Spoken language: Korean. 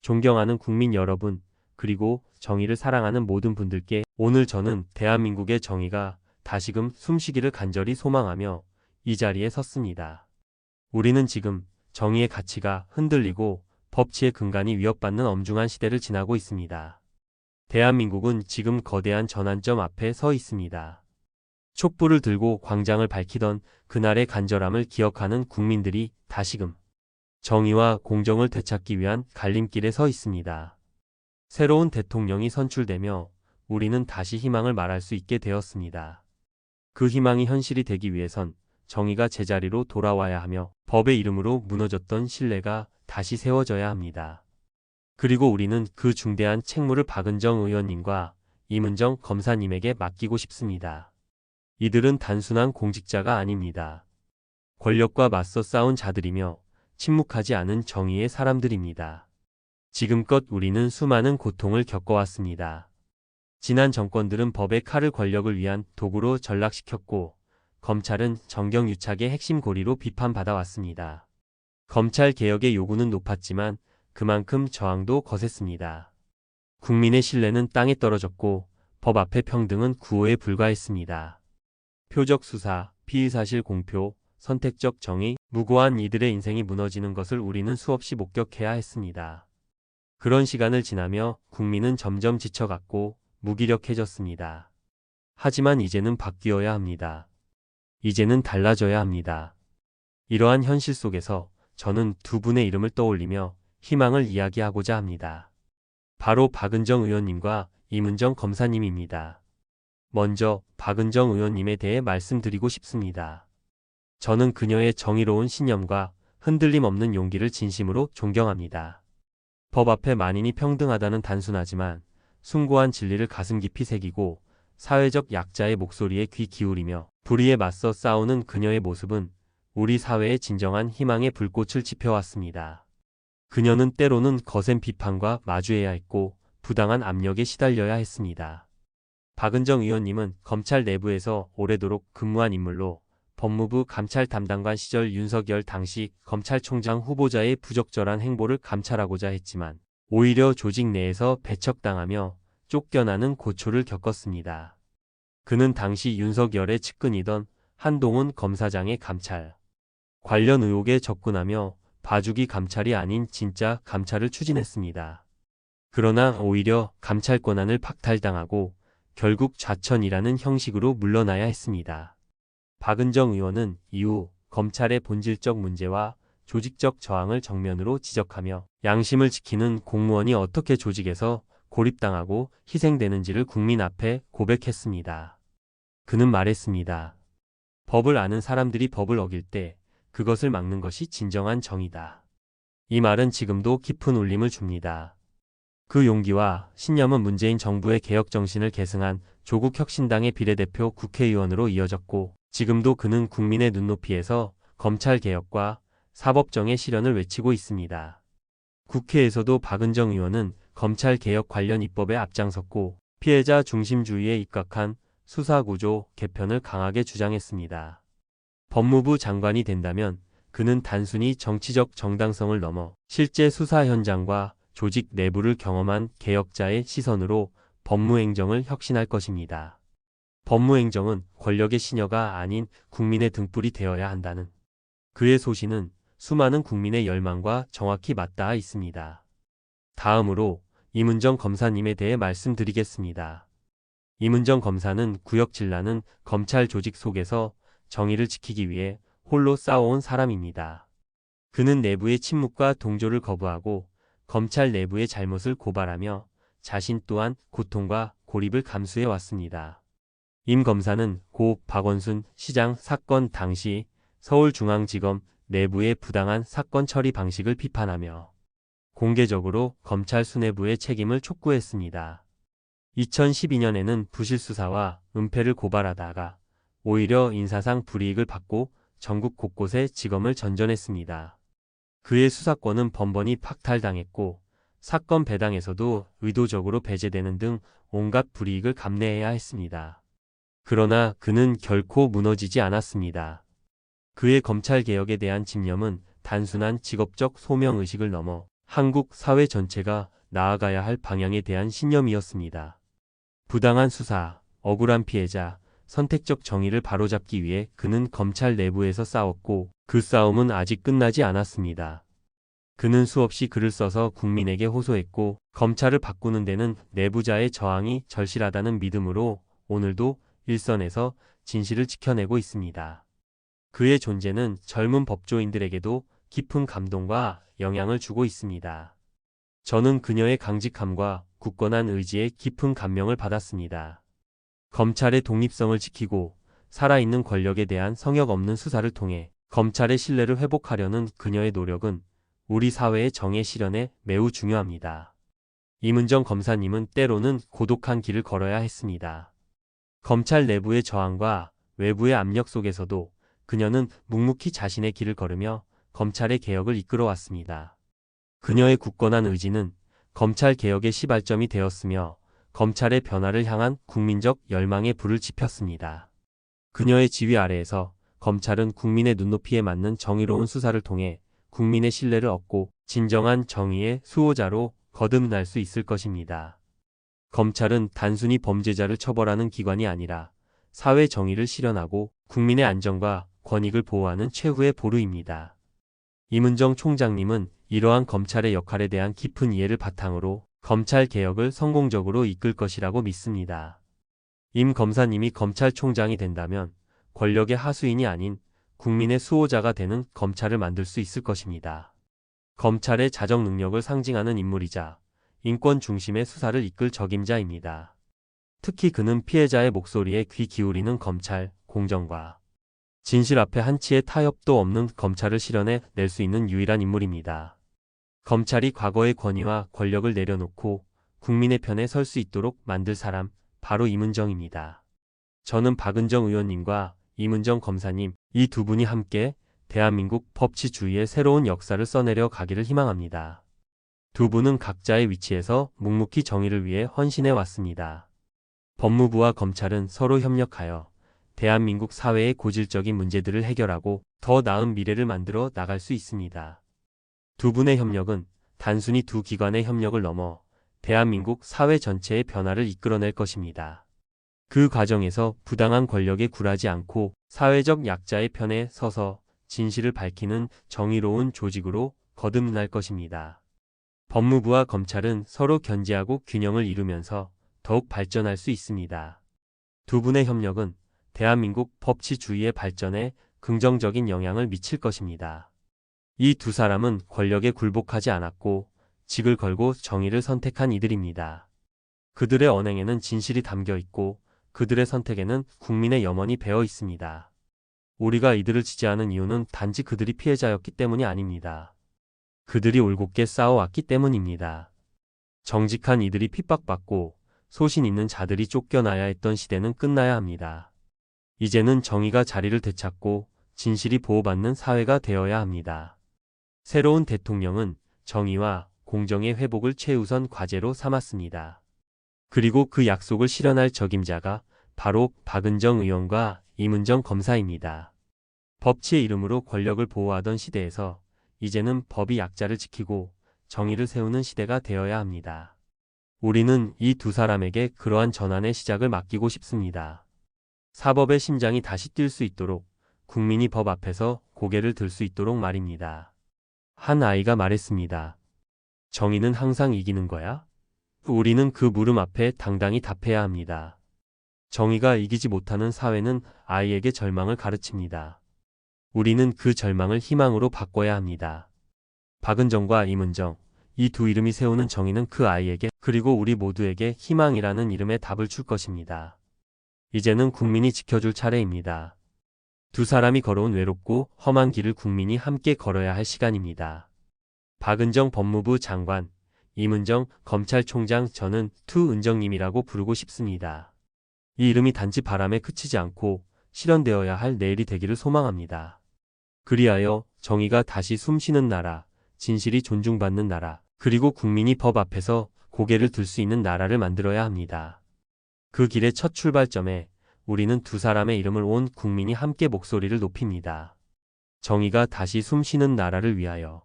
존경하는 국민 여러분, 그리고 정의를 사랑하는 모든 분들께 오늘 저는 대한민국의 정의가 다시금 숨쉬기를 간절히 소망하며 이 자리에 섰습니다. 우리는 지금 정의의 가치가 흔들리고 법치의 근간이 위협받는 엄중한 시대를 지나고 있습니다. 대한민국은 지금 거대한 전환점 앞에 서 있습니다. 촛불을 들고 광장을 밝히던 그날의 간절함을 기억하는 국민들이 다시금 정의와 공정을 되찾기 위한 갈림길에 서 있습니다. 새로운 대통령이 선출되며 우리는 다시 희망을 말할 수 있게 되었습니다. 그 희망이 현실이 되기 위해선 정의가 제자리로 돌아와야 하며 법의 이름으로 무너졌던 신뢰가 다시 세워져야 합니다. 그리고 우리는 그 중대한 책무를 박은정 의원님과 임은정 검사님에게 맡기고 싶습니다. 이들은 단순한 공직자가 아닙니다. 권력과 맞서 싸운 자들이며 침묵하지 않은 정의의 사람들입니다. 지금껏 우리는 수많은 고통을 겪어왔습니다. 지난 정권들은 법의 칼을 권력을 위한 도구로 전락시켰고 검찰은 정경유착의 핵심 고리로 비판받아왔습니다. 검찰 개혁의 요구는 높았지만 그만큼 저항도 거셌습니다. 국민의 신뢰는 땅에 떨어졌고 법 앞의 평등은 구호에 불과했습니다. 표적 수사, 피의사실 공표, 선택적 정의, 무고한 이들의 인생이 무너지는 것을 우리는 수없이 목격해야 했습니다. 그런 시간을 지나며 국민은 점점 지쳐갔고 무기력해졌습니다. 하지만 이제는 바뀌어야 합니다. 이제는 달라져야 합니다. 이러한 현실 속에서 저는 두 분의 이름을 떠올리며 희망을 이야기하고자 합니다. 바로 박은정 의원님과 임은정 검사님입니다. 먼저 박은정 의원님에 대해 말씀드리고 싶습니다. 저는 그녀의 정의로운 신념과 흔들림 없는 용기를 진심으로 존경합니다. 법 앞에 만인이 평등하다는 단순하지만 숭고한 진리를 가슴 깊이 새기고 사회적 약자의 목소리에 귀 기울이며 불의에 맞서 싸우는 그녀의 모습은 우리 사회의 진정한 희망의 불꽃을 지펴왔습니다. 그녀는 때로는 거센 비판과 마주해야 했고 부당한 압력에 시달려야 했습니다. 박은정 의원님은 검찰 내부에서 오래도록 근무한 인물로 법무부 감찰 담당관 시절 윤석열 당시 검찰총장 후보자의 부적절한 행보를 감찰하고자 했지만 오히려 조직 내에서 배척당하며 쫓겨나는 고초를 겪었습니다. 그는 당시 윤석열의 측근이던 한동훈 검사장의 감찰 관련 의혹에 접근하며 봐주기 감찰이 아닌 진짜 감찰을 추진했습니다. 그러나 오히려 감찰 권한을 박탈당하고 결국 좌천이라는 형식으로 물러나야 했습니다. 박은정 의원은 이후 검찰의 본질적 문제와 조직적 저항을 정면으로 지적하며 양심을 지키는 공무원이 어떻게 조직에서 고립당하고 희생되는지를 국민 앞에 고백했습니다. 그는 말했습니다. 법을 아는 사람들이 법을 어길 때 그것을 막는 것이 진정한 정의다. 이 말은 지금도 깊은 울림을 줍니다. 그 용기와 신념은 문재인 정부의 개혁 정신을 계승한 조국혁신당의 비례대표 국회의원으로 이어졌고 지금도 그는 국민의 눈높이에서 검찰개혁과 사법정의 실현을 외치고 있습니다. 국회에서도 박은정 의원은 검찰개혁 관련 입법에 앞장섰고 피해자 중심주의에 입각한 수사구조 개편을 강하게 주장했습니다. 법무부 장관이 된다면 그는 단순히 정치적 정당성을 넘어 실제 수사 현장과 조직 내부를 경험한 개혁자의 시선으로 법무행정을 혁신할 것입니다. 법무행정은 권력의 시녀가 아닌 국민의 등불이 되어야 한다는 그의 소신은 수많은 국민의 열망과 정확히 맞닿아 있습니다. 다음으로 임은정 검사님에 대해 말씀드리겠습니다. 임은정 검사는 구역질나는 검찰 조직 속에서 정의를 지키기 위해 홀로 싸워온 사람입니다. 그는 내부의 침묵과 동조를 거부하고 검찰 내부의 잘못을 고발하며 자신 또한 고통과 고립을 감수해 왔습니다. 임 검사는 고 박원순 시장 사건 당시 서울중앙지검 내부의 부당한 사건 처리 방식을 비판하며 공개적으로 검찰 수뇌부의 책임을 촉구했습니다. 2012년에는 부실 수사와 은폐를 고발하다가 오히려 인사상 불이익을 받고 전국 곳곳에 지검을 전전했습니다. 그의 수사권은 번번이 박탈당했고 사건 배당에서도 의도적으로 배제되는 등 온갖 불이익을 감내해야 했습니다. 그러나 그는 결코 무너지지 않았습니다. 그의 검찰개혁에 대한 집념은 단순한 직업적 소명의식을 넘어 한국 사회 전체가 나아가야 할 방향에 대한 신념이었습니다. 부당한 수사, 억울한 피해자, 선택적 정의를 바로잡기 위해 그는 검찰 내부에서 싸웠고 그 싸움은 아직 끝나지 않았습니다. 그는 수없이 글을 써서 국민에게 호소했고 검찰을 바꾸는 데는 내부자의 저항이 절실하다는 믿음으로 오늘도 일선에서 진실을 지켜내고 있습니다. 그의 존재는 젊은 법조인들에게도 깊은 감동과 영향을 주고 있습니다. 저는 그녀의 강직함과 굳건한 의지에 깊은 감명을 받았습니다. 검찰의 독립성을 지키고 살아있는 권력에 대한 성역 없는 수사를 통해 검찰의 신뢰를 회복하려는 그녀의 노력은 우리 사회의 정의 실현에 매우 중요합니다. 임은정 검사님은 때로는 고독한 길을 걸어야 했습니다. 검찰 내부의 저항과 외부의 압력 속에서도 그녀는 묵묵히 자신의 길을 걸으며 검찰의 개혁을 이끌어왔습니다. 그녀의 굳건한 의지는 검찰 개혁의 시발점이 되었으며 검찰의 변화를 향한 국민적 열망의 불을 지폈습니다. 그녀의 지휘 아래에서 검찰은 국민의 눈높이에 맞는 정의로운 수사를 통해 국민의 신뢰를 얻고 진정한 정의의 수호자로 거듭날 수 있을 것입니다. 검찰은 단순히 범죄자를 처벌하는 기관이 아니라 사회 정의를 실현하고 국민의 안전과 권익을 보호하는 최후의 보루입니다. 임은정 총장님은 이러한 검찰의 역할에 대한 깊은 이해를 바탕으로 검찰 개혁을 성공적으로 이끌 것이라고 믿습니다. 임 검사님이 검찰총장이 된다면 권력의 하수인이 아닌 국민의 수호자가 되는 검찰을 만들 수 있을 것입니다. 검찰의 자정 능력을 상징하는 인물이자 인권 중심의 수사를 이끌 적임자입니다. 특히 그는 피해자의 목소리에 귀 기울이는 검찰, 공정과 진실 앞에 한치의 타협도 없는 검찰을 실현해 낼 수 있는 유일한 인물입니다. 검찰이 과거의 권위와 권력을 내려놓고 국민의 편에 설 수 있도록 만들 사람, 바로 임은정입니다. 저는 박은정 의원님과 임은정 검사님, 이 두 분이 함께 대한민국 법치주의의 새로운 역사를 써내려 가기를 희망합니다. 두 분은 각자의 위치에서 묵묵히 정의를 위해 헌신해 왔습니다. 법무부와 검찰은 서로 협력하여 대한민국 사회의 고질적인 문제들을 해결하고 더 나은 미래를 만들어 나갈 수 있습니다. 두 분의 협력은 단순히 두 기관의 협력을 넘어 대한민국 사회 전체의 변화를 이끌어낼 것입니다. 그 과정에서 부당한 권력에 굴하지 않고 사회적 약자의 편에 서서 진실을 밝히는 정의로운 조직으로 거듭날 것입니다. 법무부와 검찰은 서로 견제하고 균형을 이루면서 더욱 발전할 수 있습니다. 두 분의 협력은 대한민국 법치주의의 발전에 긍정적인 영향을 미칠 것입니다. 이 두 사람은 권력에 굴복하지 않았고 직을 걸고 정의를 선택한 이들입니다. 그들의 언행에는 진실이 담겨 있고 그들의 선택에는 국민의 염원이 배어 있습니다. 우리가 이들을 지지하는 이유는 단지 그들이 피해자였기 때문이 아닙니다. 그들이 올곧게 싸워왔기 때문입니다. 정직한 이들이 핍박받고 소신 있는 자들이 쫓겨나야 했던 시대는 끝나야 합니다. 이제는 정의가 자리를 되찾고 진실이 보호받는 사회가 되어야 합니다. 새로운 대통령은 정의와 공정의 회복을 최우선 과제로 삼았습니다. 그리고 그 약속을 실현할 적임자가 바로 박은정 의원과 임은정 검사입니다. 법치의 이름으로 권력을 보호하던 시대에서 이제는 법이 약자를 지키고 정의를 세우는 시대가 되어야 합니다. 우리는 이 두 사람에게 그러한 전환의 시작을 맡기고 싶습니다. 사법의 심장이 다시 뛸 수 있도록 국민이 법 앞에서 고개를 들 수 있도록 말입니다. 한 아이가 말했습니다. 정의는 항상 이기는 거야? 우리는 그 물음 앞에 당당히 답해야 합니다. 정의가 이기지 못하는 사회는 아이에게 절망을 가르칩니다. 우리는 그 절망을 희망으로 바꿔야 합니다. 박은정과 임은정, 이 두 이름이 세우는 정의는 그 아이에게 그리고 우리 모두에게 희망이라는 이름의 답을 줄 것입니다. 이제는 국민이 지켜줄 차례입니다. 두 사람이 걸어온 외롭고 험한 길을 국민이 함께 걸어야 할 시간입니다. 박은정 법무부 장관, 임은정 검찰총장, 저는 투은정님이라고 부르고 싶습니다. 이 이름이 단지 바람에 그치지 않고 실현되어야 할 내일이 되기를 소망합니다. 그리하여 정의가 다시 숨쉬는 나라, 진실이 존중받는 나라, 그리고 국민이 법 앞에서 고개를 들 수 있는 나라를 만들어야 합니다. 그 길의 첫 출발점에 우리는 두 사람의 이름을 온 국민이 함께 목소리를 높입니다. 정의가 다시 숨쉬는 나라를 위하여.